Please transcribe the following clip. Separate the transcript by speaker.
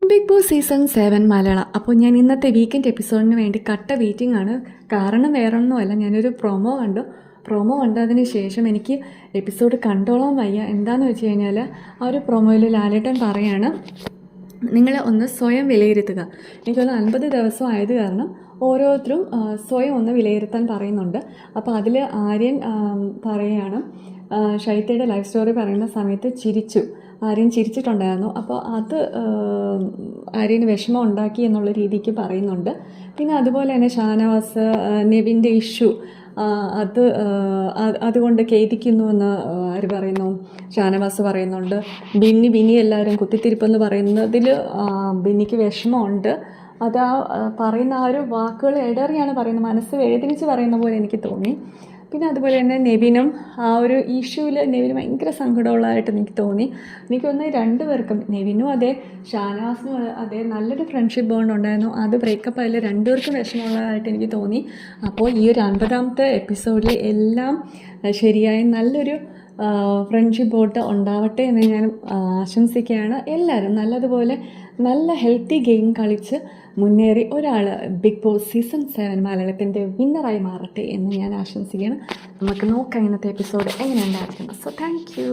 Speaker 1: Big boss season 7 Malayalam. അപ്പോൾ ഞാൻ ഇന്നത്തെ വീക്കെൻഡ് എപ്പിസോഡിന് വേണ്ടി കട്ട വെയിറ്റിംഗ് ആണ്. കാരണം വേറൊന്നുമല്ല, ഞാനൊരു പ്രൊമോ കണ്ടതിന് ശേഷം എനിക്ക് എപ്പിസോഡ് കണ്ടോളാൻ വയ്യ. എന്താണെന്ന് വെച്ച് കഴിഞ്ഞാൽ ആ ഒരു പ്രൊമോയിൽ ലാലേട്ടൻ പറയാണ്, നിങ്ങൾ ഒന്ന് സ്വയം വിലയിരുത്തുക. എനിക്കൊന്ന് 50 ദിവസം ആയത് കാരണം ഓരോരുത്തരും സ്വയം ഒന്ന് വിലയിരുത്താൻ പറയുന്നുണ്ട്. അപ്പോൾ അതിൽ ആര്യൻ പറയുകയാണ്, ഷൈത്തയുടെ ലൈഫ് സ്റ്റോറി പറയുന്ന സമയത്ത് ആര്യൻ ചിരിച്ചിട്ടുണ്ടായിരുന്നു. അപ്പോൾ അത് ആര്യന് വിഷമം ഉണ്ടാക്കി എന്നുള്ള രീതിക്ക് പറയുന്നുണ്ട്. പിന്നെ അതുപോലെ തന്നെ ഷാനവാസ് നെവിൻ്റെ ഇഷ്യൂ അതുകൊണ്ട് ഖേദിക്കുന്നുവെന്ന് ആര് പറയുന്നു, ഷാനവാസ് പറയുന്നുണ്ട്. ബിന്നി എല്ലാവരും കുത്തിത്തിരിപ്പെന്ന് പറയുന്നതിൽ ബിന്നിക്ക് വിഷമമുണ്ട്. അത് പറയുന്ന ആ ഒരു വാക്കുകൾ ഇടറിയാണ് പറയുന്നത്, മനസ്സ് വേദനിച്ച് പറയുന്ന പോലെ എനിക്ക് തോന്നി. പിന്നെ അതുപോലെ തന്നെ നെവിനും ആ ഒരു ഇഷ്യൂവിൽ നെവിന് ഭയങ്കര സങ്കടമുള്ളതായിട്ട് എനിക്ക് തോന്നി. എനിക്കൊന്ന് രണ്ടുപേർക്കും, നെവിനും അതെ ഷാനവാസിനും അതെ നല്ലൊരു ഫ്രണ്ട്ഷിപ്പ് ബോണ്ട് ഉണ്ടായിരുന്നു. അത് ബ്രേക്കപ്പ് ആയാലും രണ്ടുപേർക്കും വിഷമമുള്ളതായിട്ട് എനിക്ക് തോന്നി. അപ്പോൾ ഈ ഒരു 50ാമത്തെ എപ്പിസോഡിൽ എല്ലാം ശരിയായി നല്ലൊരു ഫ്രണ്ട്ഷിപ്പ് ബോട്ട് ഉണ്ടാവട്ടെ എന്ന് ഞാൻ ആശംസിക്കുകയാണ്. എല്ലാവരും നല്ലതുപോലെ നല്ല ഹെൽത്തി ഗെയിം കളിച്ച് മുന്നേറി ഒരാൾ ബിഗ് ബോസ് സീസൺ 7 മലയാളത്തിൻ്റെ വിന്നറായി മാറട്ടെ എന്ന് ഞാൻ ആശംസിക്കുകയാണ്. നമുക്ക് നോക്കാം ഇന്നത്തെ എപ്പിസോഡ് എങ്ങനെ ഉണ്ടായിരിക്കണം. So thank you.